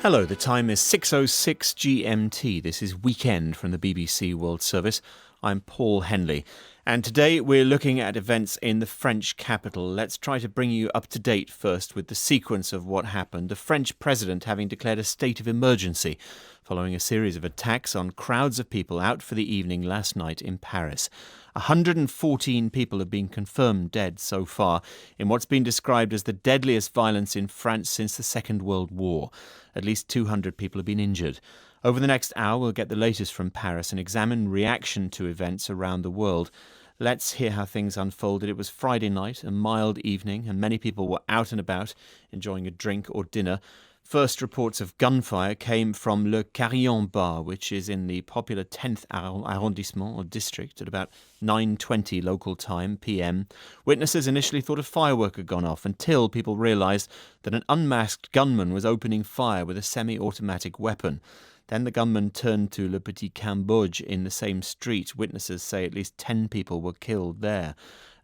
Hello, the time is 6:06 GMT. This is Weekend from the BBC World Service. I'm Paul Henley. And today we're looking at events in the French capital. Let's try to bring you up to date first with the sequence of what happened. The French president having declared a state of emergency following a series of attacks on crowds of people out for the evening last night in Paris. 114 people have been confirmed dead so far in what's been described as the deadliest violence in France since the Second World War. At least 200 people have been injured. Over the next hour, we'll get the latest from Paris and examine reaction to events around the world. Let's hear how things unfolded. It was Friday night, a mild evening, and many people were out and about, enjoying a drink or dinner. First reports of gunfire came from Le Carillon bar, which is in the popular 10th arrondissement or district at about 9:20 local time, PM. Witnesses initially thought a firework had gone off until people realised that an unmasked gunman was opening fire with a semi-automatic weapon. Then the gunman turned to Le Petit Cambodge in the same street. Witnesses say at least 10 people were killed there.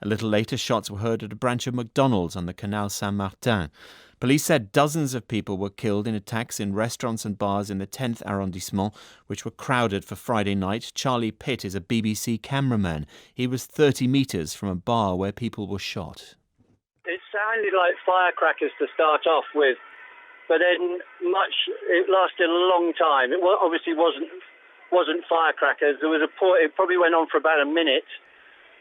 A little later, shots were heard at a branch of McDonald's on the Canal Saint-Martin. Police said dozens of people were killed in attacks in restaurants and bars in the 10th arrondissement, which were crowded for Friday night. Charlie Pitt is a BBC cameraman. He was 30 metres from a bar where people were shot. It sounded like firecrackers to start off with, but then it lasted a long time. It obviously wasn't firecrackers. It probably went on for about a minute,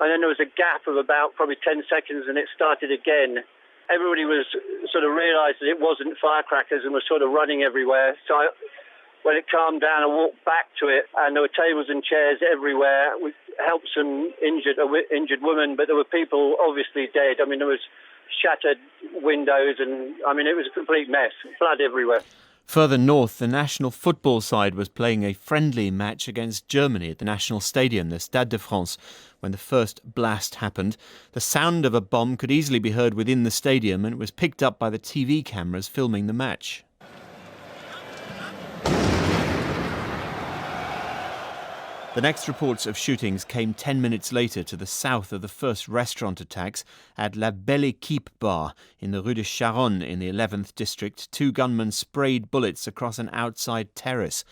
and then there was a gap of about probably 10 seconds, and it started again. Everybody was sort of realised that it wasn't firecrackers and was sort of running everywhere. So when it calmed down, I walked back to it, and there were tables and chairs everywhere. We helped some injured women, but there were people obviously dead. I mean, there was shattered windows, and I mean, it was a complete mess. Blood everywhere. Further north, the national football side was playing a friendly match against Germany at the national stadium, the Stade de France, when the first blast happened. The sound of a bomb could easily be heard within the stadium, and it was picked up by the TV cameras filming the match. The next reports of shootings came 10 minutes later to the south of the first restaurant attacks at La Belle Équipe bar in the Rue de Charonne in the 11th district. 2 gunmen sprayed bullets across an outside terrace.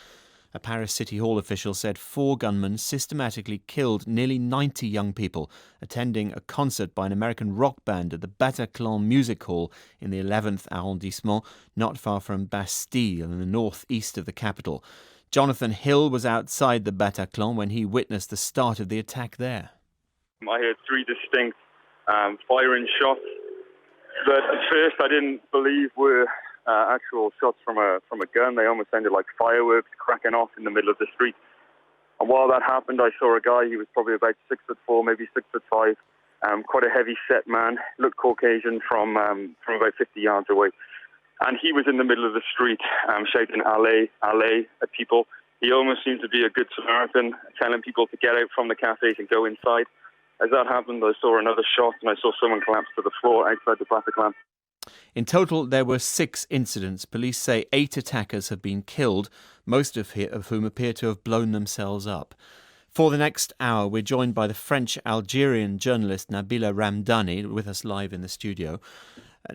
A Paris City Hall official said 4 gunmen systematically killed nearly 90 young people attending a concert by an American rock band at the Bataclan Music Hall in the 11th arrondissement, not far from Bastille in the northeast of the capital. Jonathan Hill was outside the Bataclan when he witnessed the start of the attack there. I heard 3 distinct firing shots that at first I didn't believe were actual shots from a gun. They almost sounded like fireworks cracking off in the middle of the street. And while that happened, I saw a guy. He was probably about 6'4", maybe 6'5", quite a heavy-set man, looked Caucasian from about 50 yards away. And he was in the middle of the street shouting "Allez, allez" at people. He almost seemed to be a good Samaritan, telling people to get out from the cafes and go inside. As that happened, I saw another shot, and I saw someone collapse to the floor outside the Bataclan. In total, there were 6 incidents. Police say 8 attackers have been killed, most of whom appear to have blown themselves up. For the next hour, we're joined by the French-Algerian journalist Nabila Ramdani, with us live in the studio.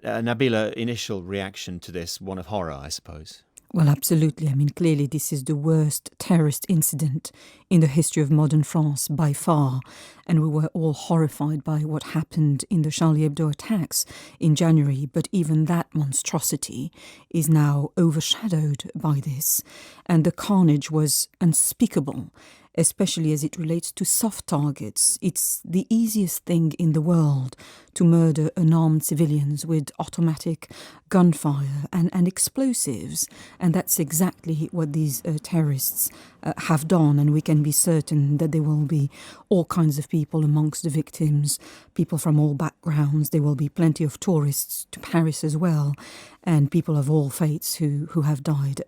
Nabila, initial reaction to this, one of horror, I suppose. Well, absolutely. I mean, clearly this is the worst terrorist incident in the history of modern France by far. And we were all horrified by what happened in the Charlie Hebdo attacks in January. But even that monstrosity is now overshadowed by this. And the carnage was unspeakable, especially as it relates to soft targets. It's the easiest thing in the world to murder unarmed civilians with automatic gunfire and explosives. And that's exactly what these terrorists have done. And we can be certain that there will be all kinds of people amongst the victims, people from all backgrounds. There will be plenty of tourists to Paris as well, and people of all faiths who have died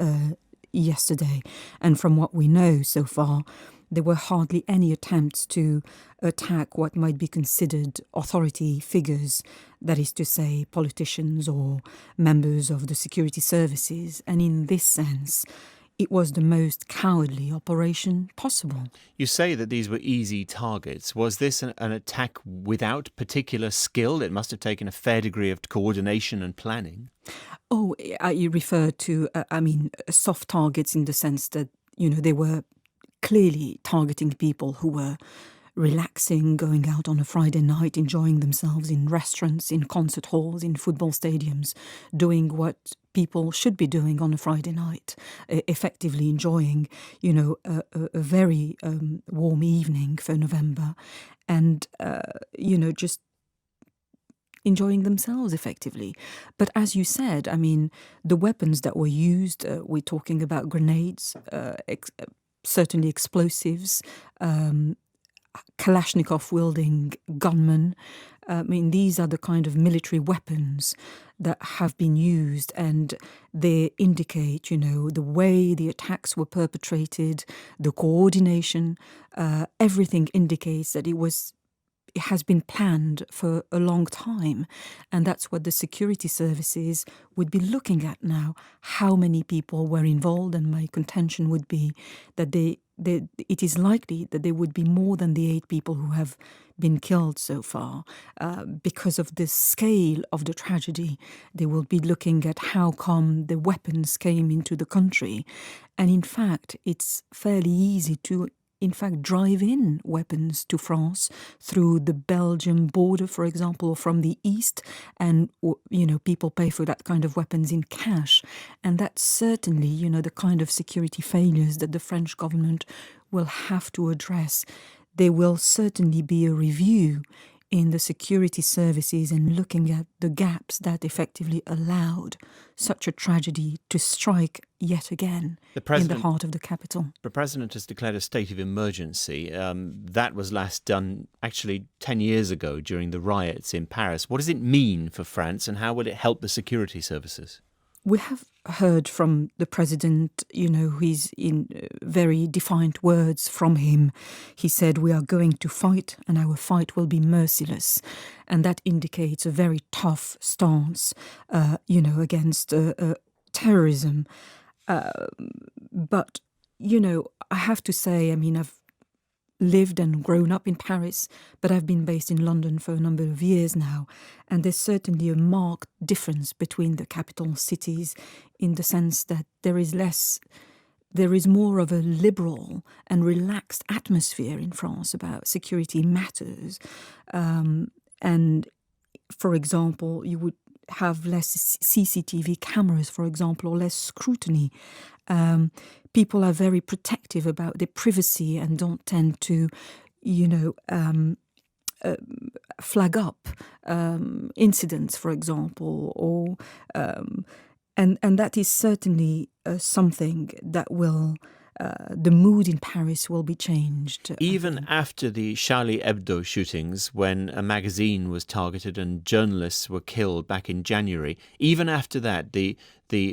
yesterday. And from what we know so far, there were hardly any attempts to attack what might be considered authority figures, that is to say, politicians or members of the security services. And in this sense, it was the most cowardly operation possible. You say that these were easy targets. Was this an attack without particular skill? It must have taken a fair degree of coordination and planning. Oh, you refer to, soft targets in the sense that, they were clearly targeting people who were relaxing, going out on a Friday night, enjoying themselves in restaurants, in concert halls, in football stadiums, doing what people should be doing on a Friday night, effectively enjoying, a very warm evening for November and, just enjoying themselves effectively. But as you said, the weapons that were used, we're talking about grenades, certainly explosives, Kalashnikov wielding gunmen. These are the kind of military weapons that have been used, and they indicate, the way the attacks were perpetrated, the coordination, everything indicates that it has been planned for a long time. And that's what the security services would be looking at now. How many people were involved? And my contention would be that it is likely that there would be more than the 8 people who have been killed so far. Because of the scale of the tragedy, they will be looking at how come the weapons came into the country. And in fact, it's fairly easy to drive in weapons to France through the Belgian border, for example, or from the east. And, people pay for that kind of weapons in cash. And that's certainly, the kind of security failures that the French government will have to address. There will certainly be a review in the security services and looking at the gaps that effectively allowed such a tragedy to strike yet again in the heart of the capital. The president has declared a state of emergency. That was last done actually 10 years ago during the riots in Paris. What does it mean for France, and how will it help the security services? We have heard from the president, he's in very defiant words from him. He said, we are going to fight and our fight will be merciless. And that indicates a very tough stance, against terrorism. But, I have to say, I've lived and grown up in Paris, but I've been based in London for a number of years now. And there's certainly a marked difference between the capital cities in the sense that there is more of a liberal and relaxed atmosphere in France about security matters. And, for example, you would have less CCTV cameras, for example, or less scrutiny. People are very protective about their privacy and don't tend to, flag up incidents, for example, or and that is certainly something that will. The mood in Paris will be changed. Even after the Charlie Hebdo shootings, when a magazine was targeted and journalists were killed back in January, even after that, the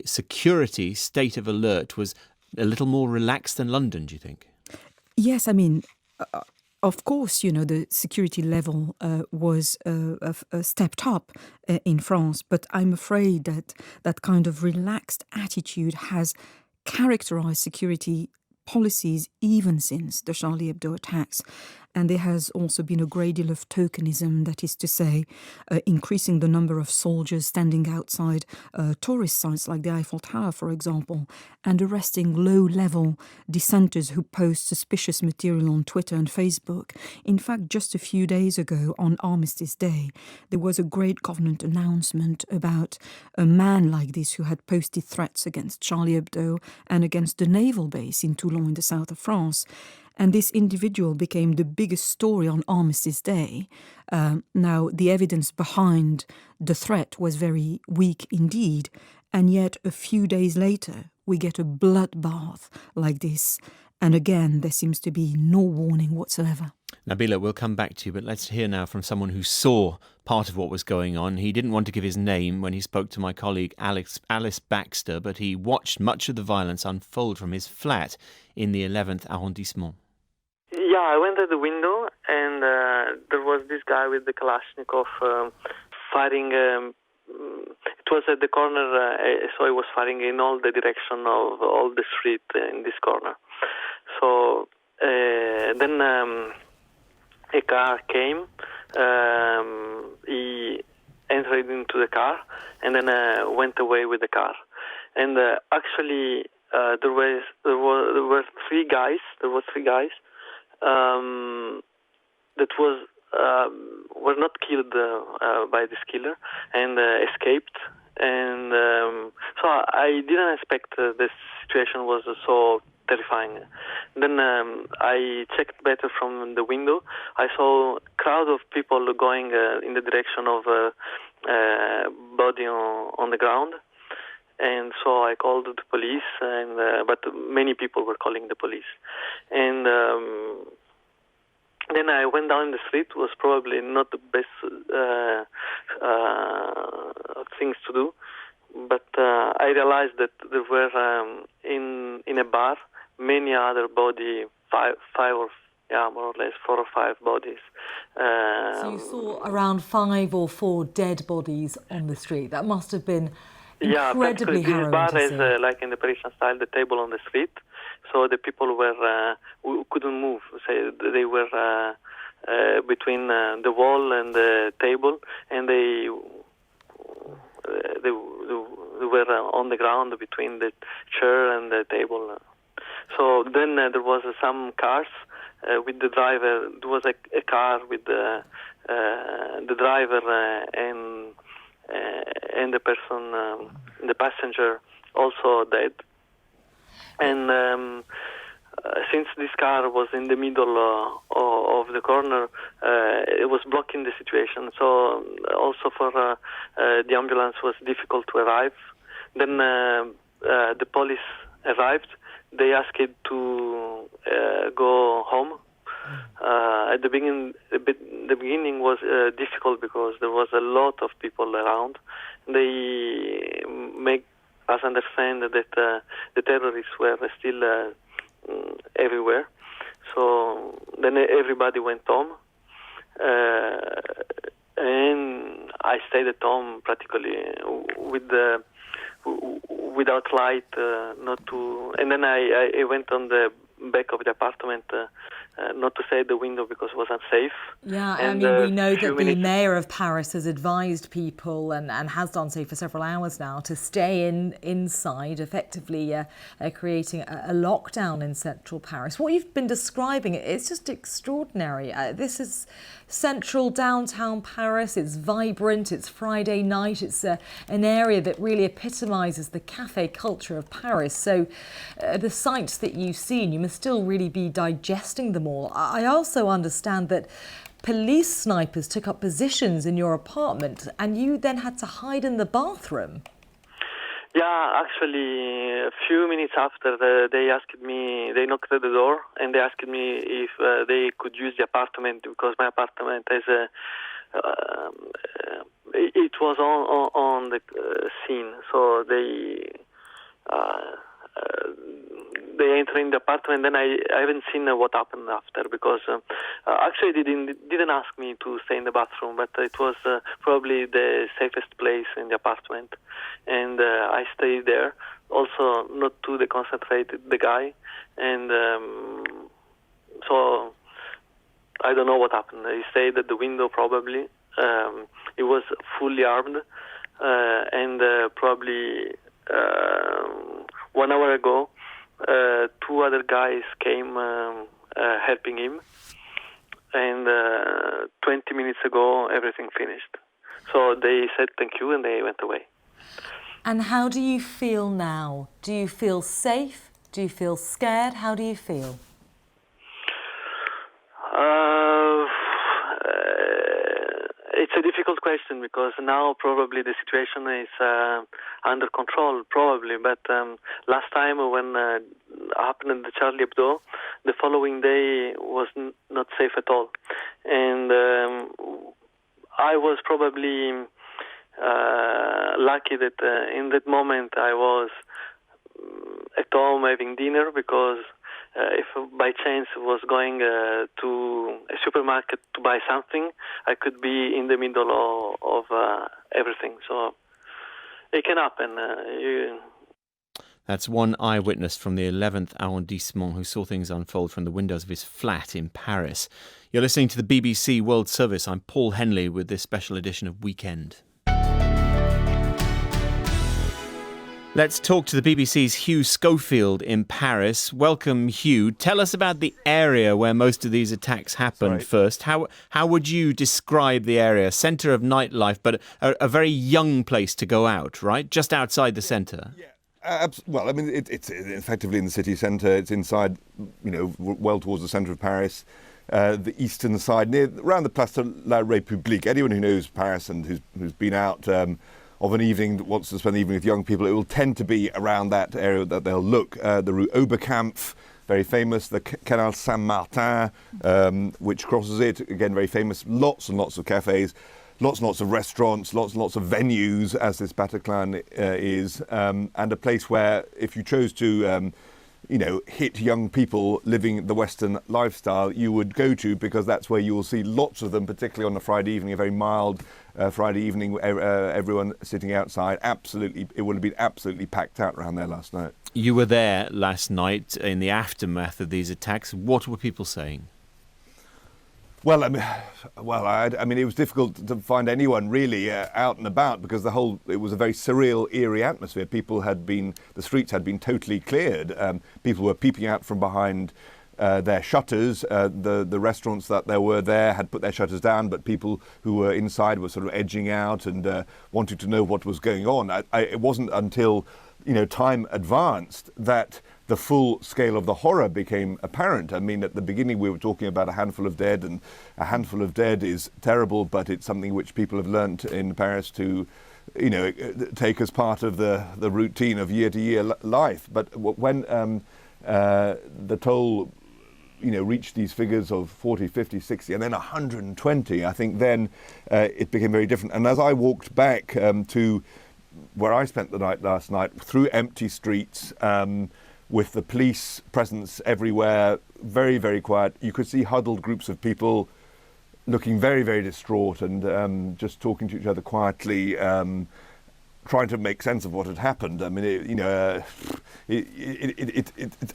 security state of alert was a little more relaxed than London, do you think? Yes, of course, the security level was stepped up in France, but I'm afraid that kind of relaxed attitude has characterized security policies even since the Charlie Hebdo attacks. And there has also been a great deal of tokenism, that is to say, increasing the number of soldiers standing outside tourist sites like the Eiffel Tower, for example, and arresting low-level dissenters who post suspicious material on Twitter and Facebook. In fact, just a few days ago, on Armistice Day, there was a great government announcement about a man like this who had posted threats against Charlie Hebdo and against the naval base in Toulon in the south of France. And this individual became the biggest story on Armistice Day. Now, the evidence behind the threat was very weak indeed. And yet, a few days later, we get a bloodbath like this. And again, there seems to be no warning whatsoever. Nabila, we'll come back to you, but let's hear now from someone who saw part of what was going on. He didn't want to give his name when he spoke to my colleague Alice Baxter, but he watched much of the violence unfold from his flat in the 11th arrondissement. Yeah, I went at the window and there was this guy with the Kalashnikov firing. It was at the corner, so he was firing in all the direction of all the street in this corner. So then a car came. He entered into the car and then went away with the car. And actually, there were three guys. That were not killed by this killer and escaped. And so I didn't expect this situation was so terrifying. Then I checked better from the window. I saw a crowd of people going in the direction of body on the ground. And so I called the police, but many people were calling the police. And then I went down the street. It was probably not the best things to do, but I realized that there were in a bar many other body, more or less 4 or 5 bodies. So you saw around 5 or 4 dead bodies on the street. That must have been incredibly harrowing. This bar is like in the Parisian style, the table on the street. So the people were couldn't move. So they were between the wall and the table, and they were on the ground between the chair and the table. So then there was some cars with the driver. There was a car with the driver and the person, the passenger, also dead. And since this car was in the middle of the corner, it was blocking the situation. So also for the ambulance was difficult to arrive. Then the police arrived. They asked it to go home. At the beginning was difficult because there was a lot of people around. They make us understand that the terrorists were still everywhere. So then everybody went home, and I stayed at home practically without light, not to. And then I went on the back of the apartment, not to stay at the window because it was unsafe. Yeah, I mean, we know that the mayor of Paris has advised people and has done so for several hours now to stay inside, effectively creating a lockdown in central Paris. What you've been describing, it's just extraordinary. This is central downtown Paris. It's vibrant. It's Friday night. It's an area that really epitomizes the cafe culture of Paris. So the sights that you've seen, you must still really be digesting them all. I also understand that police snipers took up positions in your apartment and you then had to hide in the bathroom. Yeah, actually, a few minutes after, they knocked at the door and they asked me if they could use the apartment because my apartment has it was on the scene, so they enter in the apartment. Then I haven't seen what happened after because actually they didn't ask me to stay in the bathroom, but it was probably the safest place in the apartment, and I stayed there. Also, not to deconcentrate the guy, and so I don't know what happened. He stayed at the window probably. He was fully armed, and probably 1 hour ago, 2 other guys came helping him, and 20 minutes ago everything finished. So they said thank you and they went away. And how do you feel now? Do you feel safe? Do you feel scared? How do you feel? It's a difficult question because now probably the situation is under control, probably. But last time when happened the Charlie Hebdo, the following day was not safe at all. And I was probably lucky that in that moment I was at home having dinner because if by chance was going to a supermarket to buy something, I could be in the middle of everything. So it can happen. That's one eyewitness from the 11th arrondissement who saw things unfold from the windows of his flat in Paris. You're listening to the BBC World Service. I'm Paul Henley with this special edition of Weekend. Let's talk to the BBC's Hugh Schofield in Paris. Welcome, Hugh. Tell us about the area where most of these attacks happened first. How would you describe the area? Centre of nightlife, but a very young place to go out, right? Just outside the centre. Well, I mean, it's effectively in the city centre. It's inside, well towards the centre of Paris, the eastern side, around the Place de la République. Anyone who knows Paris and who's been out of an evening, that wants to spend the evening with young people, it will tend to be around that area that they'll look. The Rue Oberkampf, very famous. The Canal Saint-Martin, which crosses it, again, very famous. Lots and lots of cafes. Lots and lots of restaurants, lots and lots of venues, as this Bataclan is, and a place where, if you chose to, hit young people living the Western lifestyle, you would go to, because that's where you will see lots of them, particularly on a Friday evening, a very mild Friday evening, everyone sitting outside. Absolutely, it would have been absolutely packed out around there last night. You were there last night in the aftermath of these attacks. What were people saying? Well, I mean, it was difficult to find anyone really out and about, because it was a very surreal, eerie atmosphere. The streets had been totally cleared. People were peeping out from behind their shutters. The restaurants that were there had put their shutters down, but people who were inside were sort of edging out and wanted to know what was going on. It wasn't until time advanced that the full scale of the horror became apparent. I mean, at the beginning we were talking about a handful of dead, and a handful of dead is terrible, but it's something which people have learnt in Paris to, take as part of the routine of year-to-year life. But when the toll, reached these figures of 40, 50, 60, and then 120, I think then it became very different. And as I walked back to where I spent the night last night, through empty streets, with the police presence everywhere, very, very quiet. You could see huddled groups of people looking very, very distraught and just talking to each other quietly, trying to make sense of what had happened. I mean,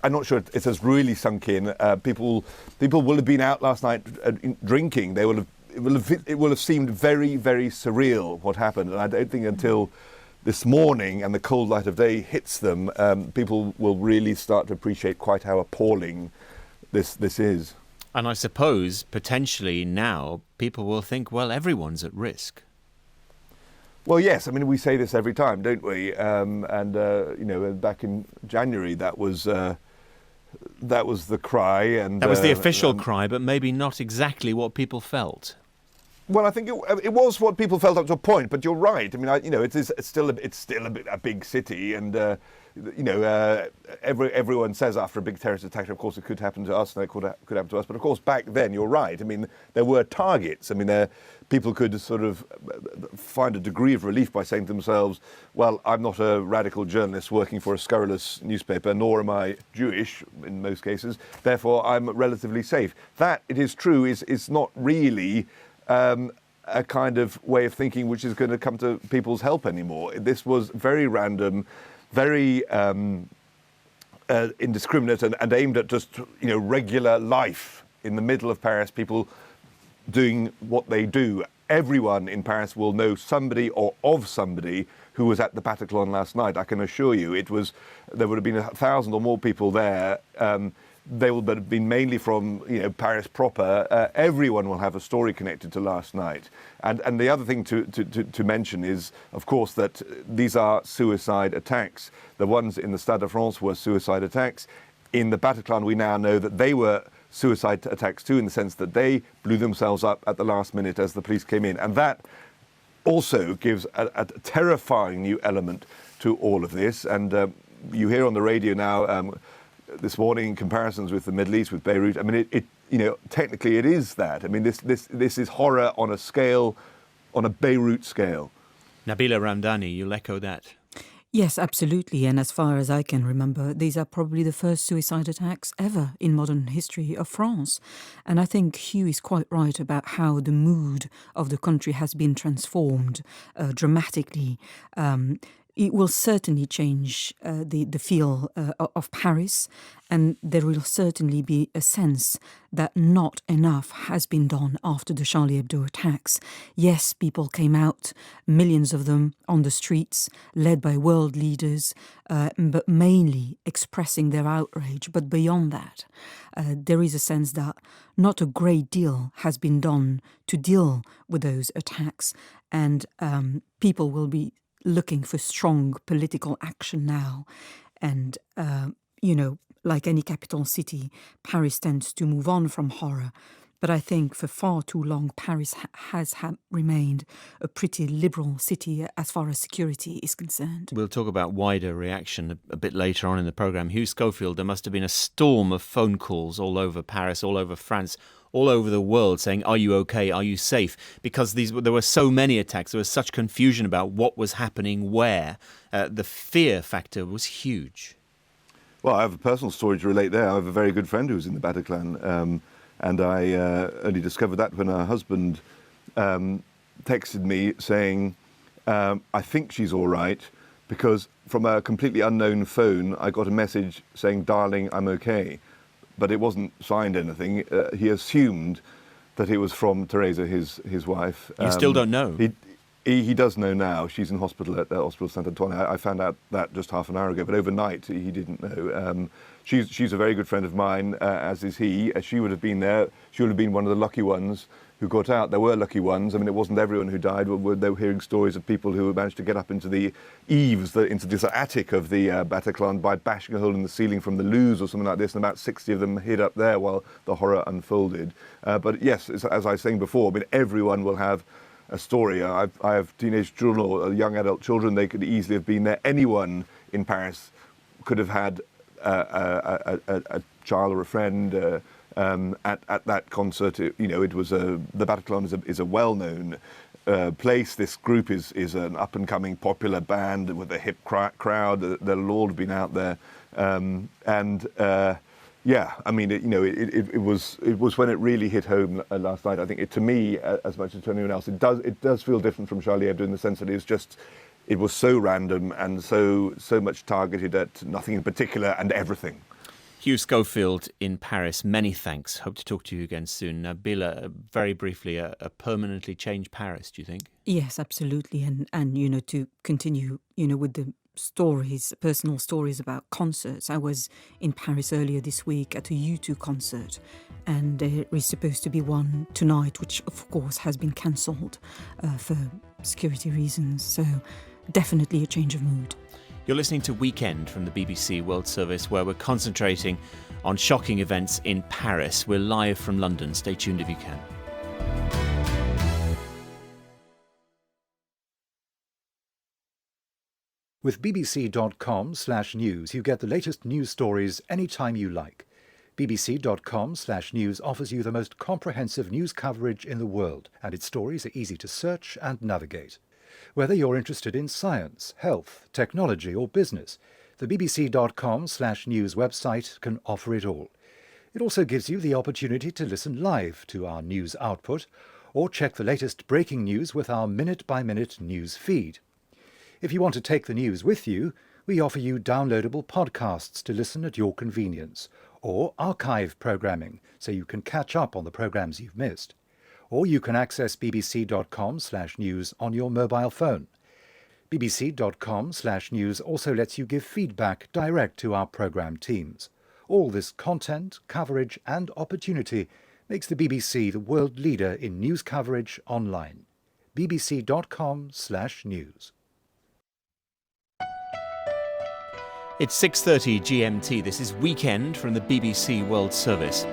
I'm not sure it has really sunk in. People will have been out last night drinking. It will have seemed very, very surreal what happened. And I don't think until this morning and the cold light of day hits them, people will really start to appreciate quite how appalling this is. And I suppose, potentially now, people will think, well, everyone's at risk. Well, yes. I mean, we say this every time, don't we? Back in January, that was the cry. And that was the official cry, but maybe not exactly what people felt. Well, I think it was what people felt up to a point, but you're right. I mean, it's still a big city, and everyone says after a big terrorist attack, of course, it could happen to us, and it could happen to us. But of course, back then, you're right. I mean, there were targets. I mean, people could sort of find a degree of relief by saying to themselves, "Well, I'm not a radical journalist working for a scurrilous newspaper, nor am I Jewish in most cases. Therefore, I'm relatively safe." That, it is true, is not really a kind of way of thinking which is going to come to people's help anymore. This was very random, very indiscriminate, and aimed at just regular life in the middle of Paris. People doing what they do. Everyone in Paris will know somebody or of somebody who was at the Bataclan last night. I can assure you, there would have been 1,000 or more people there. They will have been mainly from Paris proper. Everyone will have a story connected to last night. And the other thing to mention is, of course, that these are suicide attacks. The ones in the Stade de France were suicide attacks. In the Bataclan, we now know that they were suicide attacks too, in the sense that they blew themselves up at the last minute as the police came in. And that also gives a terrifying new element to all of this. And you hear on the radio now, this morning, comparisons with the Middle East, with Beirut. I mean, technically it is that. I mean, this is horror on a Beirut scale. Nabila Ramdani, you'll echo that. Yes, absolutely. And as far as I can remember, these are probably the first suicide attacks ever in modern history of France. And I think Hugh is quite right about how the mood of the country has been transformed dramatically. it will certainly change the feel of Paris, and there will certainly be a sense that not enough has been done after the Charlie Hebdo attacks. Yes, people came out, millions of them on the streets, led by world leaders, but mainly expressing their outrage. But beyond that, there is a sense that not a great deal has been done to deal with those attacks, and people will be looking for strong political action now. And, like any capital city, Paris tends to move on from horror. But I think for far too long, Paris has remained a pretty liberal city as far as security is concerned. We'll talk about wider reaction a bit later on in the programme. Hugh Schofield, there must have been a storm of phone calls all over Paris, all over France, all over the world saying, are you okay? Are you safe? Because there were so many attacks. There was such confusion about what was happening where. The fear factor was huge. Well, I have a personal story to relate there. I have a very good friend who was in the Bataclan, and I only discovered that when her husband texted me saying, I think she's all right, because from a completely unknown phone, I got a message saying, darling, I'm okay. But it wasn't signed anything. He assumed that it was from Teresa, his wife. You still don't know? He does know now. She's in hospital at the Hospital Saint Antoine. I found out that just half an hour ago, but overnight he didn't know. She's a very good friend of mine, as is he. She would have been there. She would have been one of the lucky ones who got out. There were lucky ones. I mean, it wasn't everyone who died. They were hearing stories of people who managed to get up into the eaves, into this attic of the Bataclan by bashing a hole in the ceiling from the loos or something like this, and about 60 of them hid up there while the horror unfolded. But yes, as I was saying before, I mean, everyone will have a story. I have teenage children or young adult children. They could easily have been there. Anyone in Paris could have had a child or a friend at that concert. It was the Bataclan is a well-known place. This group is an up-and-coming popular band with a hip crowd. They'll all have been out there, yeah, I mean, it was when it really hit home last night. I think to me, as much as to anyone else, it does feel different from Charlie Hebdo in the sense that it was so random and so much targeted at nothing in particular and everything. Hugh Schofield in Paris, many thanks. Hope to talk to you again soon. Nabila, very briefly, a permanently changed Paris, do you think? Yes, absolutely. And to continue, with the personal stories about concerts. I was in Paris earlier this week at a U2 concert, and there is supposed to be one tonight, which of course has been cancelled for security reasons. So definitely a change of mood. You're listening to Weekend from the BBC World Service, where we're concentrating on shocking events in Paris. We're live from London. Stay tuned if you can. With bbc.com/news, you get the latest news stories anytime you like. bbc.com/news offers you the most comprehensive news coverage in the world, and its stories are easy to search and navigate. Whether you're interested in science, health, technology or business, the bbc.com/news website can offer it all. It also gives you the opportunity to listen live to our news output or check the latest breaking news with our minute-by-minute news feed. If you want to take the news with you, we offer you downloadable podcasts to listen at your convenience, or archive programming so you can catch up on the programmes you've missed. Or you can access bbc.com/news on your mobile phone. bbc.com/news also lets you give feedback direct to our programme teams. All this content, coverage and opportunity makes the BBC the world leader in news coverage online. bbc.com/news. It's 6:30 GMT. This is Weekend from the BBC World Service.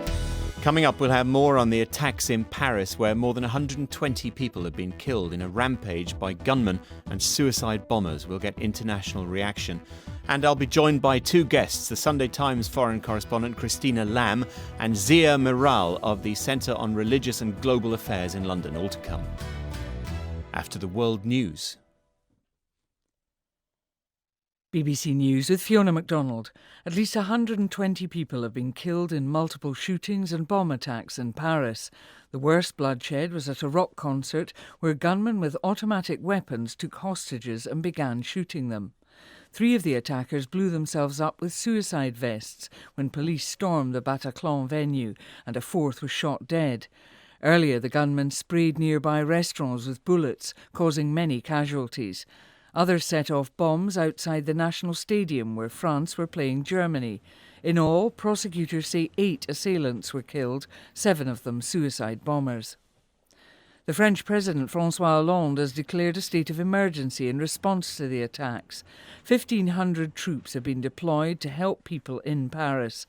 Coming up, we'll have more on the attacks in Paris, where more than 120 people have been killed in a rampage by gunmen and suicide bombers. We'll get international reaction. And I'll be joined by two guests, the Sunday Times foreign correspondent Christina Lamb and Zia Miral of the Centre on Religious and Global Affairs in London. All to come after the world news. BBC News with Fiona MacDonald. At least 120 people have been killed in multiple shootings and bomb attacks in Paris. The worst bloodshed was at a rock concert where gunmen with automatic weapons took hostages and began shooting them. 3 of the attackers blew themselves up with suicide vests when police stormed the Bataclan venue, and a 4th was shot dead. Earlier, the gunmen sprayed nearby restaurants with bullets, causing many casualties. Others set off bombs outside the National Stadium where France were playing Germany. In all, prosecutors say 8 assailants were killed, 7 of them suicide bombers. The French President François Hollande has declared a state of emergency in response to the attacks. 1,500 troops have been deployed to help people in Paris.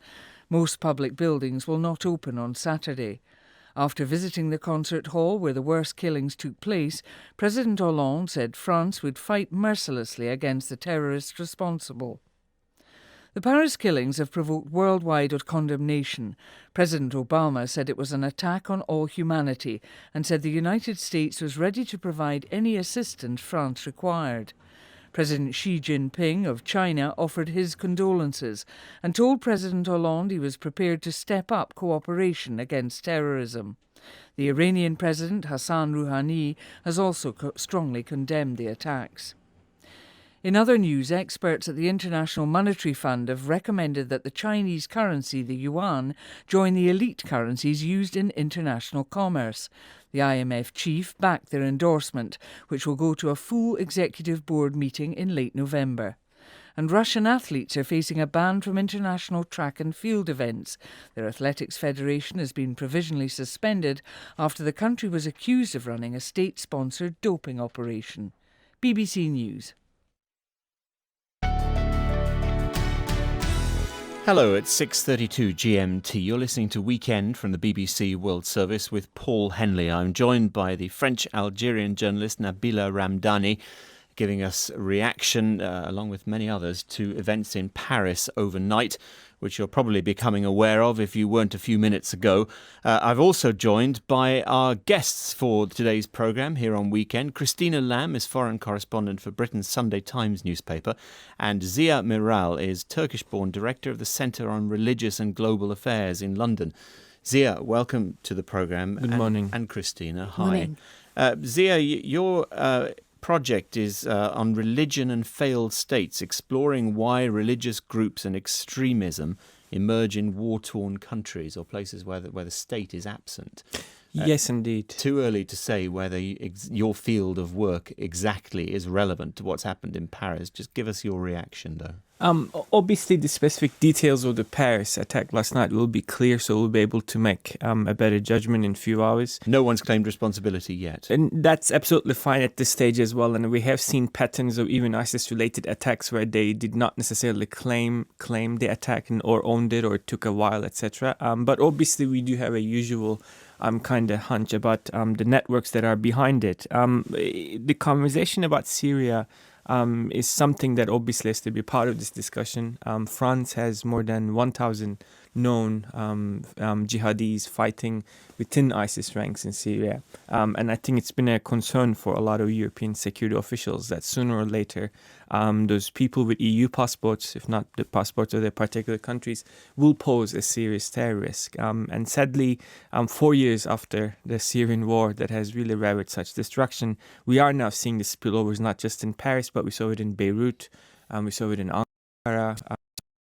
Most public buildings will not open on Saturday. After visiting the concert hall where the worst killings took place, President Hollande said France would fight mercilessly against the terrorists responsible. The Paris killings have provoked worldwide condemnation. President Obama said it was an attack on all humanity and said the United States was ready to provide any assistance France required. President Xi Jinping of China offered his condolences and told President Hollande he was prepared to step up cooperation against terrorism. The Iranian President Hassan Rouhani has also strongly condemned the attacks. In other news, experts at the International Monetary Fund have recommended that the Chinese currency, the yuan, join the elite currencies used in international commerce. The IMF chief backed their endorsement, which will go to a full executive board meeting in late November. And Russian athletes are facing a ban from international track and field events. Their athletics federation has been provisionally suspended after the country was accused of running a state-sponsored doping operation. BBC News. Hello, it's 6:32 GMT. You're listening to Weekend from the BBC World Service with Paul Henley. I'm joined by the French-Algerian journalist Nabila Ramdani, giving us a reaction, along with many others, to events in Paris overnight, which you're probably becoming aware of if you weren't a few minutes ago. I've also joined by our guests for today's programme here on Weekend. Christina Lamb is foreign correspondent for Britain's Sunday Times newspaper, and Zia Miral is Turkish-born director of the Centre on Religious and Global Affairs in London. Zia, welcome to the programme. Good morning. And Christina, hi. Morning. Zia, your project is on religion and failed states, exploring why religious groups and extremism emerge in war-torn countries or places where the state is absent. Yes, indeed. Too early to say whether your field of work exactly is relevant to what's happened in Paris. Just give us your reaction, though. Obviously, the specific details of the Paris attack last night will be clear, so we'll be able to make a better judgment in a few hours. No one's claimed responsibility yet. And that's absolutely fine at this stage as well. And we have seen patterns of even ISIS-related attacks where they did not necessarily claim the attack or owned it, or it took a while, etc. But obviously, we do have a usual kind of hunch about the networks that are behind it. The conversation about Syria is something that obviously has to be part of this discussion. France has more than 1,000 known jihadis fighting within ISIS ranks in Syria. And I think it's been a concern for a lot of European security officials that sooner or later those people with EU passports, if not the passports of their particular countries, will pose a serious terror risk. And sadly, 4 years after the Syrian war that has really ravaged such destruction, we are now seeing the spillovers not just in Paris, but we saw it in Beirut, we saw it in Ankara, we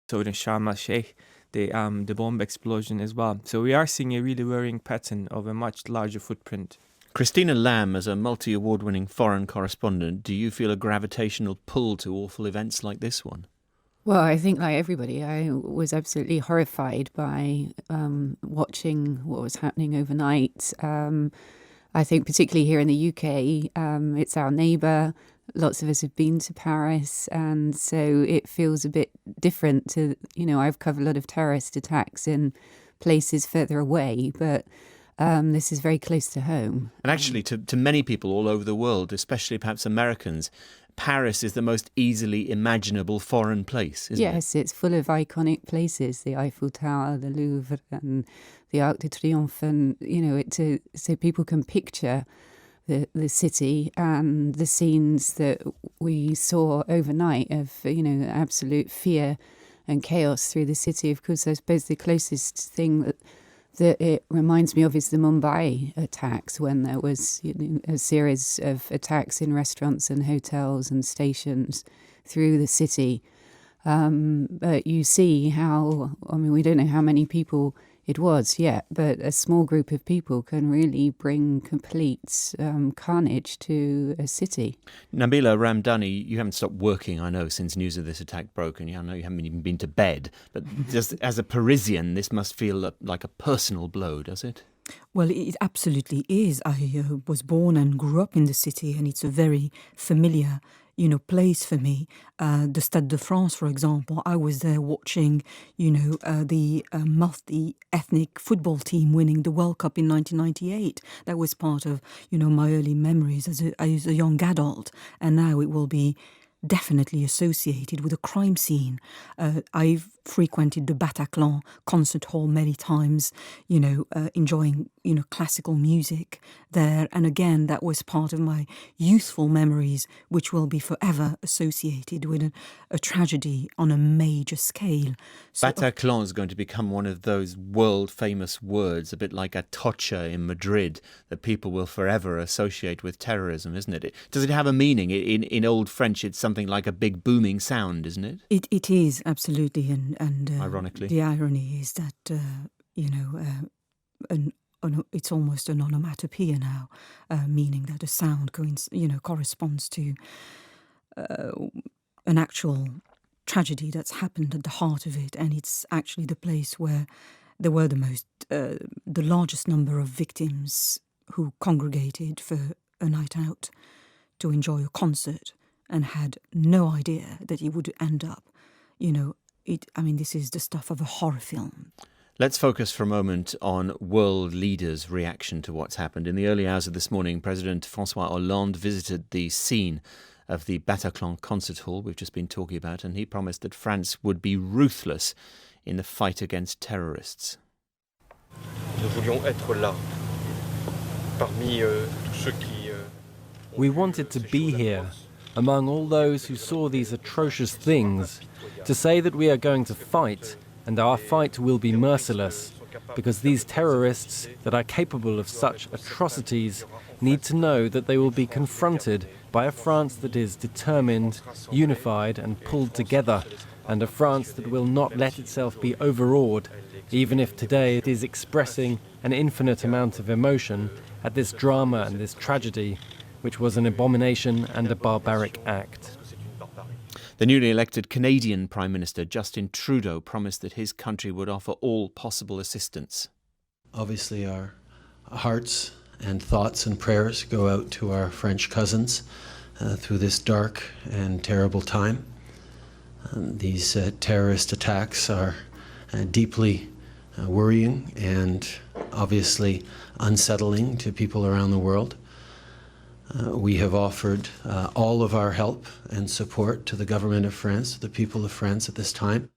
saw it in Sharm el-Sheikh, the bomb explosion as well. So we are seeing a really worrying pattern of a much larger footprint. Christina Lamb, as a multi-award-winning foreign correspondent, do you feel a gravitational pull to awful events like this one? Well, I think like everybody, I was absolutely horrified by watching what was happening overnight. I think particularly here in the UK, it's our neighbour. Lots of us have been to Paris, and so it feels a bit different to, I've covered a lot of terrorist attacks in places further away, but this is very close to home. And actually, to many people all over the world, especially perhaps Americans, Paris is the most easily imaginable foreign place, isn't it? Yes, it's full of iconic places, the Eiffel Tower, the Louvre and the Arc de Triomphe, and, so people can picture the city, and the scenes that we saw overnight of, absolute fear and chaos through the city. Of course, I suppose the closest thing that it reminds me of is the Mumbai attacks, when there was a series of attacks in restaurants and hotels and stations through the city. But you see how, we don't know how many people it was yet, but a small group of people can really bring complete carnage to a city. Nabila Ramdani, you haven't stopped working, I know, since news of this attack broke, and I know you haven't even been to bed. But just as a Parisian, this must feel like a personal blow, does it? Well, it absolutely is. I was born and grew up in the city, and it's a very familiar place for me. The Stade de France, for example, I was there watching, the multi-ethnic football team winning the World Cup in 1998. That was part of, my early memories as a young adult. And now it will be definitely associated with a crime scene. I've frequented the Bataclan concert hall many times, enjoying, classical music there. And again, that was part of my youthful memories, which will be forever associated with a tragedy on a major scale. So, Bataclan is going to become one of those world-famous words, a bit like Atocha in Madrid, that people will forever associate with terrorism, isn't it? Does it have a meaning? In Old French, it's something like a big booming sound, isn't it? It is, absolutely. And ironically, the irony is that, it's almost an onomatopoeia now, meaning that a sound corresponds to an actual tragedy that's happened at the heart of it, and it's actually the place where there were the largest number of victims who congregated for a night out to enjoy a concert and had no idea that it would end up, this is the stuff of a horror film. Let's focus for a moment on world leaders' reaction to what's happened. In the early hours of this morning, President François Hollande visited the scene of the Bataclan concert hall we've just been talking about, and he promised that France would be ruthless in the fight against terrorists. We wanted to be here, among all those who saw these atrocious things, to say that we are going to fight, and our fight will be merciless, because these terrorists that are capable of such atrocities need to know that they will be confronted by a France that is determined, unified and pulled together, and a France that will not let itself be overawed, even if today it is expressing an infinite amount of emotion at this drama and this tragedy, which was an abomination and a barbaric act. The newly elected Canadian Prime Minister Justin Trudeau promised that his country would offer all possible assistance. Obviously, our hearts and thoughts and prayers go out to our French cousins through this dark and terrible time. These terrorist attacks are deeply worrying and obviously unsettling to people around the world. We have offered all of our help and support to the government of France, to the people of France at this time.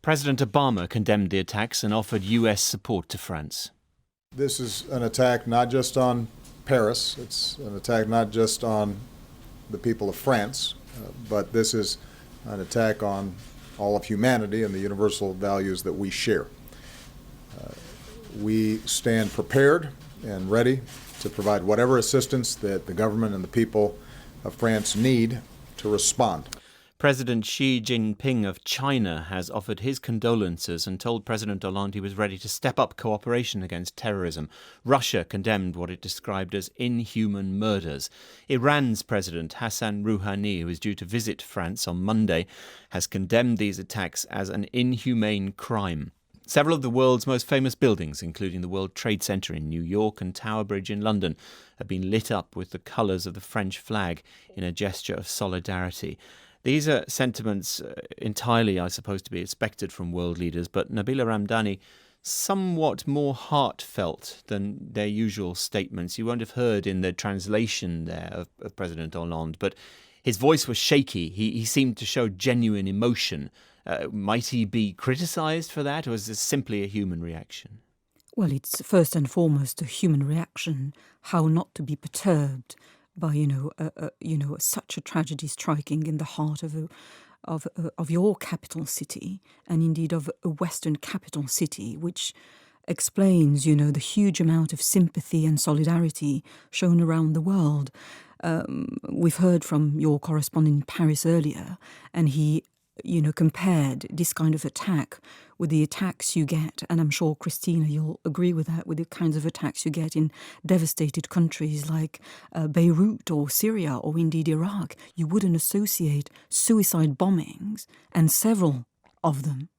President Obama condemned the attacks and offered US support to France. This is an attack not just on Paris, it's an attack not just on the people of France, but this is an attack on all of humanity and the universal values that we share. We stand prepared and ready to provide whatever assistance that the government and the people of France need to respond. President Xi Jinping of China has offered his condolences and told President Hollande he was ready to step up cooperation against terrorism. Russia condemned what it described as inhuman murders. Iran's President Hassan Rouhani, who is due to visit France on Monday, has condemned these attacks as an inhumane crime. Several of the world's most famous buildings, including the World Trade Center in New York and Tower Bridge in London, have been lit up with the colours of the French flag in a gesture of solidarity. These are sentiments entirely, I suppose, to be expected from world leaders, but Nabila Ramdani, somewhat more heartfelt than their usual statements. You won't have heard in the translation there of President Hollande, but his voice was shaky. He seemed to show genuine emotion. Might he be criticised for that, or is this simply a human reaction? Well, it's first and foremost a human reaction, how not to be perturbed by, such a tragedy striking in the heart of your capital city, and indeed of a Western capital city, which explains, the huge amount of sympathy and solidarity shown around the world. We've heard from your correspondent in Paris earlier, and he, compared this kind of attack with the attacks you get, and I'm sure, Christina, you'll agree with that, with the kinds of attacks you get in devastated countries like Beirut or Syria or indeed Iraq. You wouldn't associate suicide bombings, and several of them,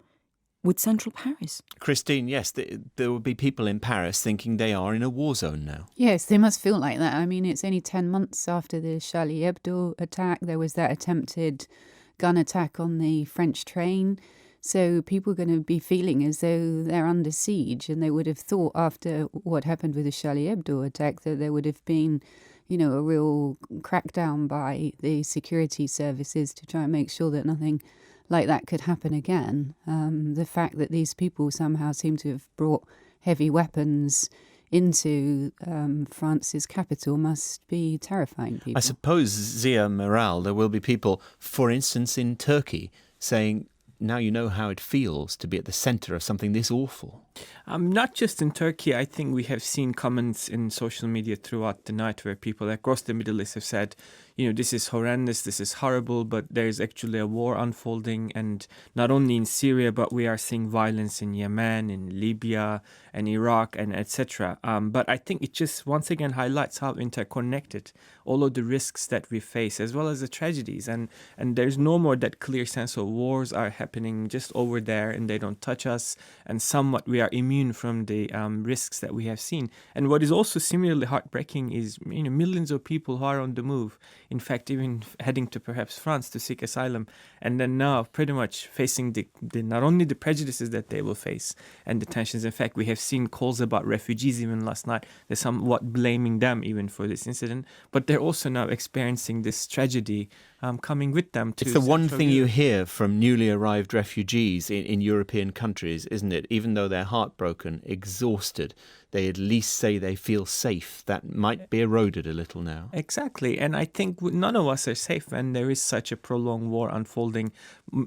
with central Paris. Christine, yes, there will be people in Paris thinking they are in a war zone now. Yes, they must feel like that. I mean, it's only 10 months after the Charlie Hebdo attack. There was that attempted gun attack on the French train. So people are going to be feeling as though they're under siege, and they would have thought after what happened with the Charlie Hebdo attack that there would have been, a real crackdown by the security services to try and make sure that nothing like that could happen again. The fact that these people somehow seem to have brought heavy weapons into France's capital must be terrifying people. I suppose, Zia Meral, there will be people, for instance, in Turkey, saying, now you know how it feels to be at the centre of something this awful. Not just in Turkey. I think we have seen comments in social media throughout the night where people across the Middle East have said, this is horrendous, this is horrible, but there's actually a war unfolding, and not only in Syria, but we are seeing violence in Yemen, in Libya, and Iraq, and etc. But I think it just once again highlights how interconnected all of the risks that we face, as well as the tragedies, and there's no more that clear sense of wars are happening just over there, and they don't touch us, and somewhat we are immune from the risks that we have seen. And what is also similarly heartbreaking is millions of people who are on the move, in fact even heading to perhaps France to seek asylum, and then now pretty much facing the not only the prejudices that they will face and the tensions. In fact, we have seen calls about refugees even last night. They're somewhat blaming them even for this incident, but they're also now experiencing this tragedy coming with them to It's the one Central thing you Europe. hear from newly arrived refugees in European countries, isn't it? Even though they're heartbroken, exhausted, they at least say they feel safe. That might be eroded a little now. Exactly. And I think none of us are safe when there is such a prolonged war unfolding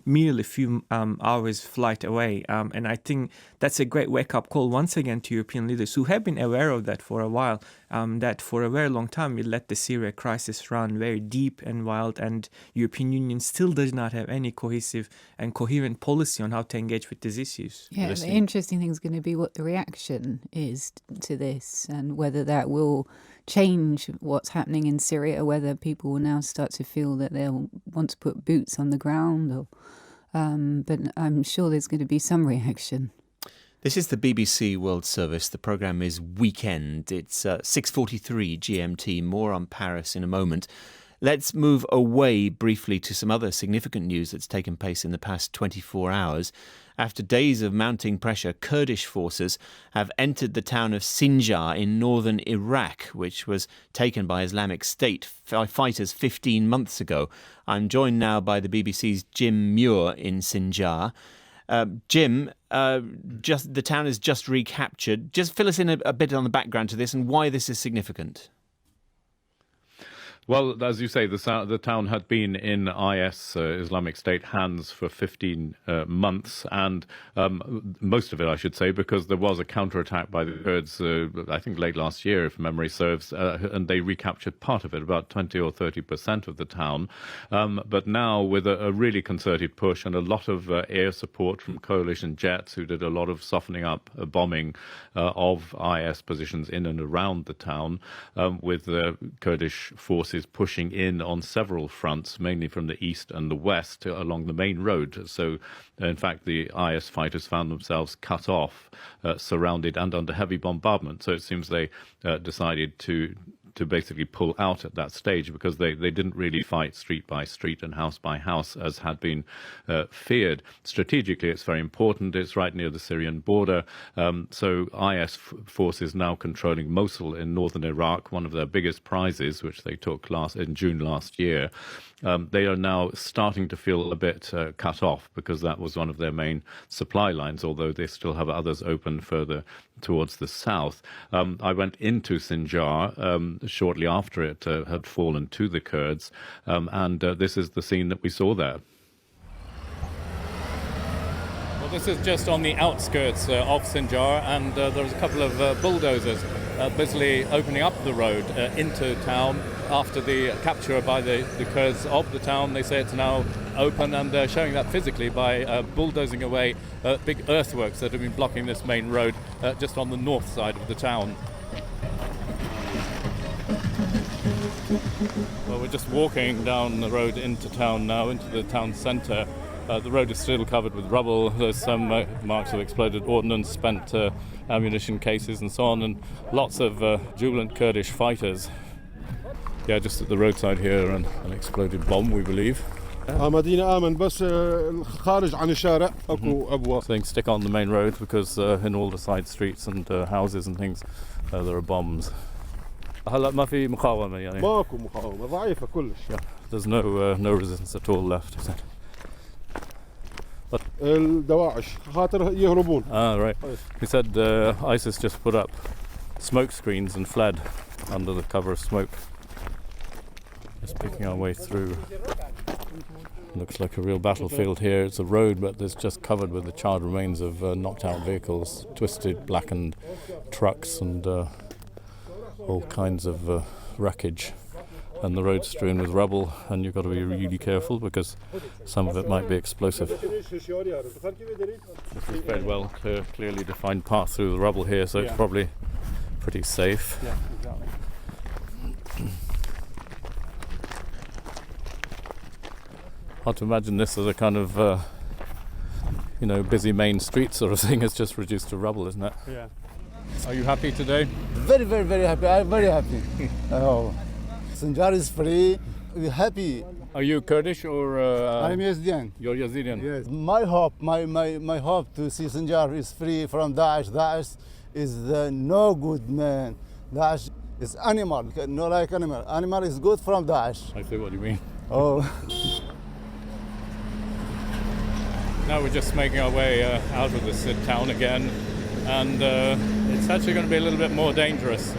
merely a few hours flight away. And I think that's a great wake-up call once again to European leaders who have been aware of that for a while, that for a very long time we let the Syria crisis run very deep and wild, and European Union still does not have any cohesive and coherent policy on how to engage with these issues. Yeah, the interesting thing is going to be what the reaction is to this, and whether that will change what's happening in Syria, whether people will now start to feel that they'll want to put boots on the ground, or but I'm sure there's going to be some reaction. This is the BBC World Service. The programme is Weekend. It's 6:43 GMT. More on Paris in a moment. Let's move away briefly to some other significant news that's taken place in the past 24 hours. After days of mounting pressure, Kurdish forces have entered the town of Sinjar in northern Iraq, which was taken by Islamic State fighters 15 months ago. I'm joined now by the BBC's Jim Muir in Sinjar. Jim, just the town is just recaptured. Just fill us in a bit on the background to this and why this is significant. Well, as you say, the town had been in IS, Islamic State, hands for 15 months, and most of it, I should say, because there was a counterattack by the Kurds, I think late last year, if memory serves, and they recaptured part of it, about 20 or 30% of the town. But now, with a really concerted push and a lot of air support from coalition jets, who did a lot of softening up bombing of IS positions in and around the town, with the Kurdish forces pushing in on several fronts, mainly from the east and the west along the main road. So, in fact, the IS fighters found themselves cut off, surrounded and under heavy bombardment. So it seems they decided to to basically pull out at that stage, because they didn't really fight street by street and house by house as had been feared. Strategically, it's very important. It's right near the Syrian border. So IS forces now controlling Mosul in northern Iraq, one of their biggest prizes, which they took in June last year. They are now starting to feel a bit cut off, because that was one of their main supply lines, although they still have others open further towards the south. I went into Sinjar shortly after it had fallen to the Kurds, and this is the scene that we saw there. Well, this is just on the outskirts of Sinjar, and there's a couple of bulldozers busily opening up the road into town after the capture by the Kurds of the town. They say it's now open, and they're showing that physically by bulldozing away big earthworks that have been blocking this main road just on the north side of the town. Well, we're just walking down the road into town now, into the town centre. The road is still covered with rubble. There's some marks of exploded ordnance, spent ammunition cases and so on, and lots of jubilant Kurdish fighters. Yeah, just at the roadside here, an exploded bomb, we believe. Saying stick on the main road, because in all the side streets and houses and things there are bombs. There's no resistance at all left, is it? Right. He said ISIS just put up smoke screens and fled under the cover of smoke. Just picking our way through. Looks like a real battlefield here. It's a road, but it's just covered with the charred remains of knocked out vehicles, twisted, blackened trucks, and all kinds of wreckage. And the road's strewn with rubble, and you've got to be really careful, because some of it might be explosive. This is very well clearly defined path through the rubble here, so it's probably pretty safe. Yeah, exactly. Hard to imagine this as a kind of busy main street sort of thing. It's just reduced to rubble, isn't it? Yeah. Are you happy today? Very, very, very happy. I'm very happy. Sinjar is free. We're happy. Are you Kurdish or? I'm Yazdian. You're Yazdian. Yes. My hope to see Sinjar is free from Daesh. Daesh is no good man. Daesh is animal. No like animal. Animal is good from Daesh. I see what you mean. Oh. Now we're just making our way out of this town again, and it's actually going to be a little bit more dangerous,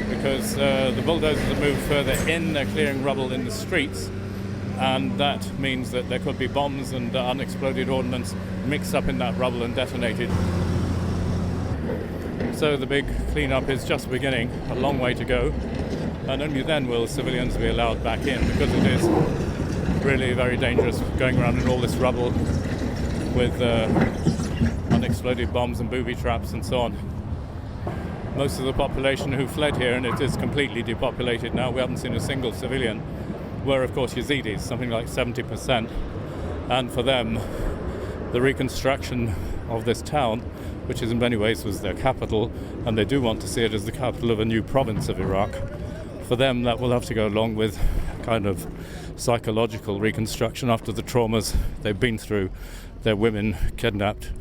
because the bulldozers have moved further in. They're clearing rubble in the streets, and that means that there could be bombs and unexploded ordnance mixed up in that rubble and detonated. So the big cleanup is just beginning, a long way to go, and only then will civilians be allowed back in, because it is really very dangerous going around in all this rubble with unexploded bombs and booby traps and so on. Most of the population who fled here, and it is completely depopulated now, we haven't seen a single civilian, were of course Yazidis, something like 70%. And for them, the reconstruction of this town, which is in many ways was their capital, and they do want to see it as the capital of a new province of Iraq, for them that will have to go along with kind of psychological reconstruction after the traumas they've been through. Their women kidnapped,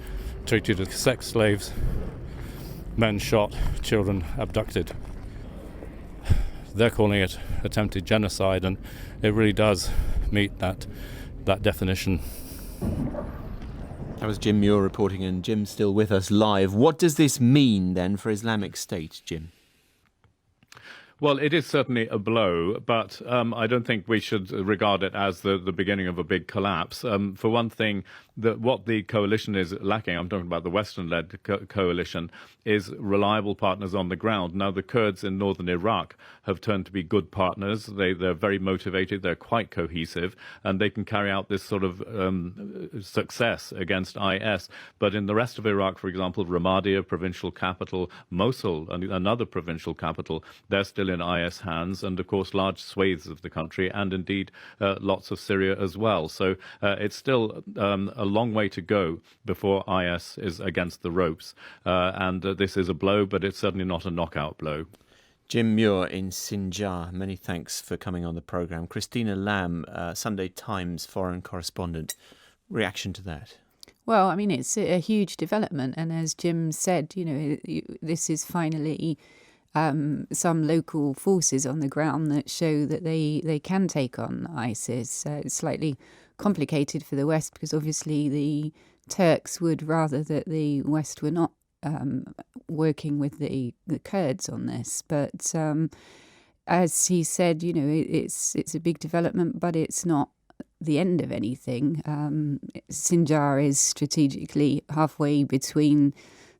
treated as sex slaves, men shot, children abducted. They're calling it attempted genocide, and it really does meet that definition. That was Jim Muir reporting, and Jim's still with us live. What does this mean then for Islamic State, Jim? Well, it is certainly a blow, but I don't think we should regard it as the beginning of a big collapse. For one thing, what the coalition is lacking, I'm talking about the Western-led coalition, is reliable partners on the ground. Now, the Kurds in northern Iraq have turned to be good partners. They're very motivated, they're quite cohesive, and they can carry out this sort of success against IS. But in the rest of Iraq, for example, Ramadi, a provincial capital, Mosul, another provincial capital, they're still in IS hands, and of course large swathes of the country, and indeed lots of Syria as well. So it's still a long way to go before IS is against the ropes, and this is a blow, but it's certainly not a knockout blow. Jim Muir in Sinjar, many thanks for coming on the programme. Christina Lamb, Sunday Times foreign correspondent. Reaction to that? Well, I mean, it's a huge development. And as Jim said, this is finally some local forces on the ground that show that they can take on ISIS. It's slightly complicated for the West because obviously the Turks would rather that the West were not working with the Kurds on this. But as he said, it's a big development, but it's not the end of anything. Sinjar is strategically halfway between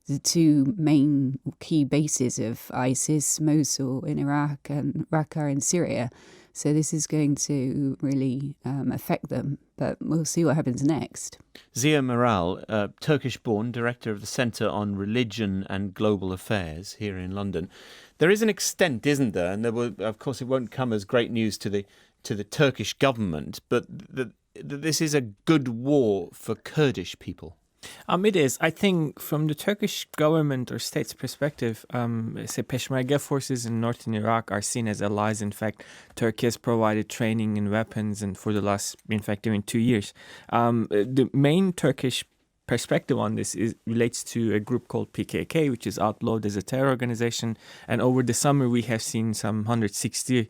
the two main key bases of ISIS, Mosul in Iraq and Raqqa in Syria. So this is going to really affect them, but we'll see what happens next. Zia Maral, Turkish-born, director of the Centre on Religion and Global Affairs here in London. There is an extent, isn't there? And there will, of course, it won't come as great news to the Turkish government, but this is a good war for Kurdish people. It is. I think from the Turkish government or state's perspective, say Peshmerga forces in northern Iraq are seen as allies. In fact, Turkey has provided training and weapons, and for the last, in fact, even 2 years. The main Turkish perspective on this relates to a group called PKK, which is outlawed as a terror organization. And over the summer, we have seen some 160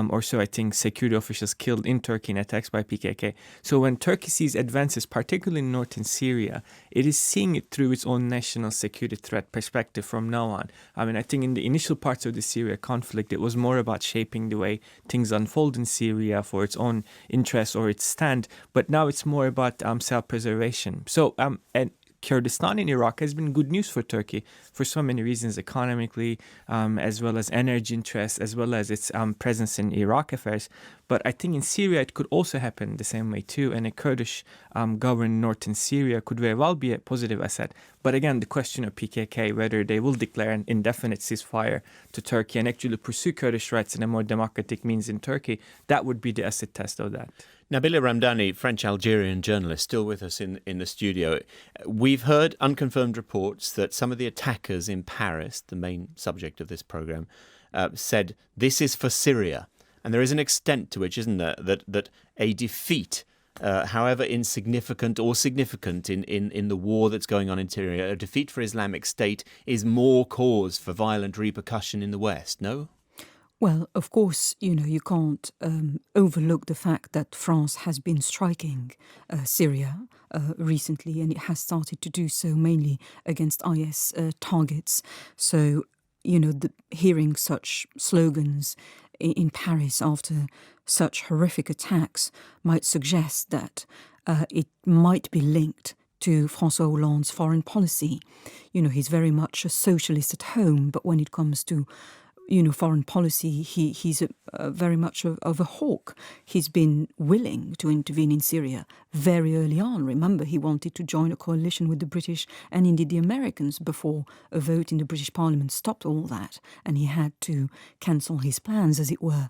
or so, I think, security officials killed in Turkey in attacks by PKK. So when Turkey sees advances, particularly in northern Syria, it is seeing it through its own national security threat perspective from now on. I mean, I think in the initial parts of the Syria conflict, it was more about shaping the way things unfold in Syria for its own interests or its stand. But now it's more about self-preservation. So, and Kurdistan in Iraq has been good news for Turkey for so many reasons, economically, as well as energy interests, as well as its presence in Iraq affairs. But I think in Syria it could also happen the same way too, and a Kurdish governed northern Syria could very well be a positive asset. But again, the question of PKK, whether they will declare an indefinite ceasefire to Turkey and actually pursue Kurdish rights in a more democratic means in Turkey, that would be the acid test of that. Nabila Ramdani, French-Algerian journalist, still with us in the studio. We've heard unconfirmed reports that some of the attackers in Paris, the main subject of this programme, said this is for Syria. And there is an extent to which, isn't there, that a defeat, however insignificant or significant in the war that's going on in Syria, a defeat for Islamic State is more cause for violent repercussion in the West, no? Well, of course, you can't overlook the fact that France has been striking Syria recently, and it has started to do so mainly against IS targets. So, hearing such slogans in Paris after such horrific attacks might suggest that it might be linked to François Hollande's foreign policy. He's very much a socialist at home, but when it comes to foreign policy, he's very much of a hawk. He's been willing to intervene in Syria very early on. Remember, he wanted to join a coalition with the British and indeed the Americans before a vote in the British Parliament stopped all that, and he had to cancel his plans, as it were.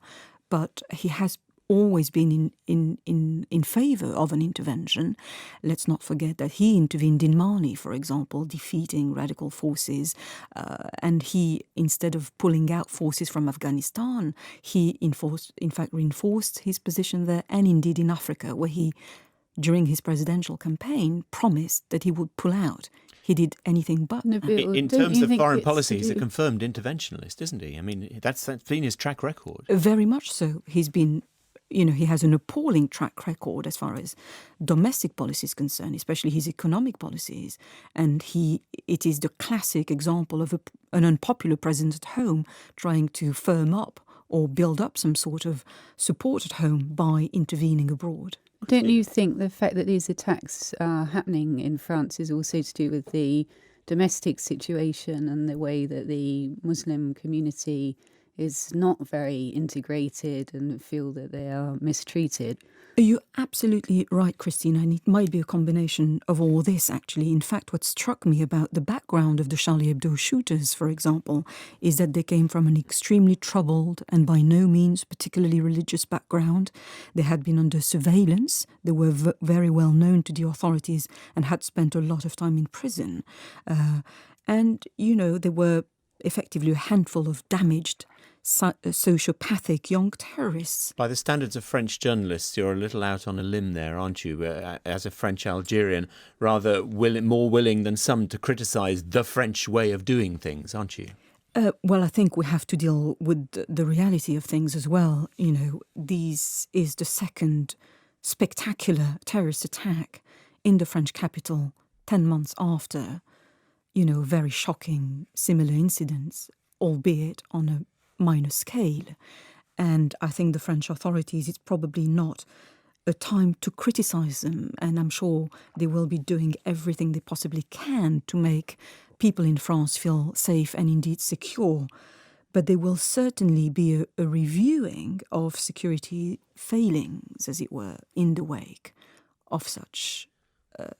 But he has always been in favour of an intervention. Let's not forget that he intervened in Mali, for example, defeating radical forces, and he, instead of pulling out forces from Afghanistan, he reinforced his position there, and indeed in Africa, where he, during his presidential campaign, promised that he would pull out. He did anything but. In terms of foreign policy, he's a confirmed interventionist, isn't he? I mean, that's been his track record. Very much so. He's been he has an appalling track record as far as domestic policy is concerned, especially his economic policies. And it is the classic example of an unpopular president at home trying to firm up or build up some sort of support at home by intervening abroad. Don't you think the fact that these attacks are happening in France is also to do with the domestic situation and the way that the Muslim community is not very integrated and feel that they are mistreated? You're absolutely right, Christina, and it might be a combination of all this, actually. In fact, what struck me about the background of the Charlie Hebdo shooters, for example, is that they came from an extremely troubled and by no means particularly religious background. They had been under surveillance. They were very well known to the authorities and had spent a lot of time in prison. And, they were effectively a handful of damaged sociopathic young terrorists. By the standards of French journalists, you're a little out on a limb there, aren't you? As a French Algerian, rather more willing than some to criticise the French way of doing things, aren't you? Well, I think we have to deal with the reality of things as well. You know, this is the second spectacular terrorist attack in the French capital 10 months after, very shocking similar incidents, albeit on a minor scale. And I think the French authorities, it's probably not a time to criticize them. And I'm sure they will be doing everything they possibly can to make people in France feel safe and indeed secure. But there will certainly be a reviewing of security failings, as it were, in the wake of such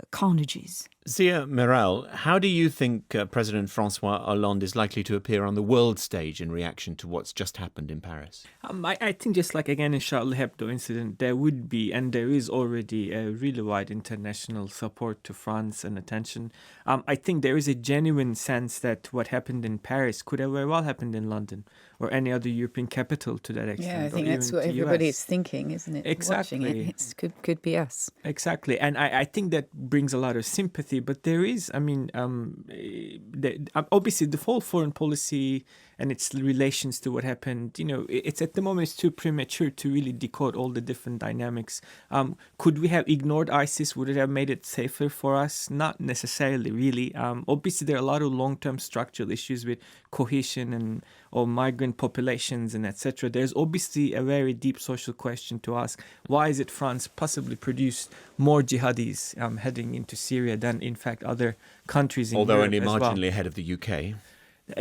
carnages. Zia Meral, how do you think President Francois Hollande is likely to appear on the world stage in reaction to what's just happened in Paris? I think just like again in Charlie Hebdo incident, there would be and there is already a really wide international support to France and attention. I think there is a genuine sense that what happened in Paris could have very well happened in London or any other European capital to that extent. Yeah, I think that's what everybody's thinking, isn't it? Exactly. Watching it, could be us. Exactly. And I think that brings a lot of sympathy. But there is, obviously the whole foreign policy and its relations to what happened, it's at the moment it's too premature to really decode all the different dynamics. Could we have ignored ISIS? Would it have made it safer for us? Not necessarily, really. Obviously, there are a lot of long-term structural issues with cohesion or migrant populations and etc. There's obviously a very deep social question to ask. Why is it France possibly produced more jihadis heading into Syria than, in fact, other countries in Although Europe only as well? marginally ahead of the UK.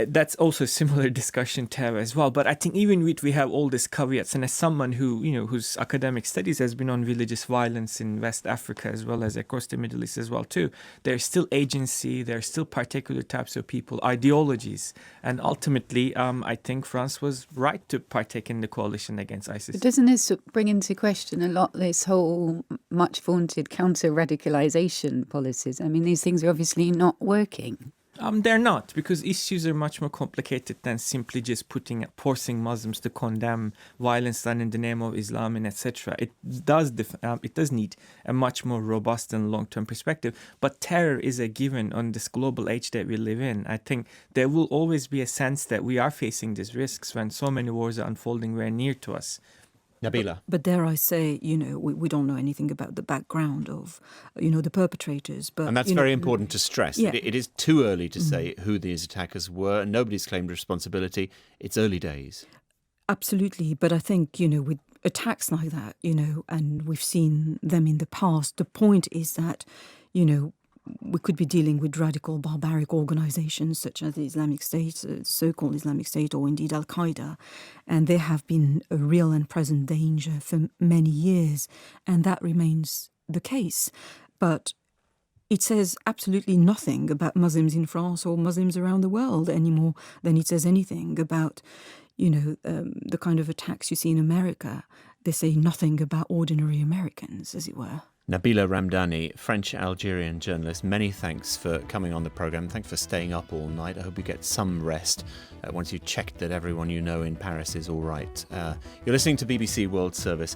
That's also a similar discussion to have as well. But I think even with we have all these caveats, and as someone who, whose academic studies has been on religious violence in West Africa as well as across the Middle East as well too, there's still agency, there's still particular types of people, ideologies. And ultimately, I think France was right to partake in the coalition against ISIS. But doesn't this bring into question a lot this whole much vaunted counter-radicalization policies? I mean, these things are obviously not working. They're not, because issues are much more complicated than simply just forcing Muslims to condemn violence done in the name of Islam and etc. It does need a much more robust and long-term perspective. But terror is a given on this global age that we live in. I think there will always be a sense that we are facing these risks when so many wars are unfolding very near to us. Nabila. But dare I say, we don't know anything about the background of, the perpetrators. But and that's very important to stress. Yeah. It is too early to say who these attackers were. Nobody's claimed responsibility. It's early days. Absolutely. But I think, with attacks like that, and we've seen them in the past, the point is that, we could be dealing with radical barbaric organizations such as the Islamic State, so-called Islamic State, or indeed Al-Qaeda. And they have been a real and present danger for many years. And that remains the case. But it says absolutely nothing about Muslims in France or Muslims around the world any more than it says anything about, the kind of attacks you see in America. They say nothing about ordinary Americans, as it were. Nabila Ramdani, French-Algerian journalist, many thanks for coming on the programme. Thanks for staying up all night. I hope you get some rest once you checked that everyone you know in Paris is all right. You're listening to BBC World Service.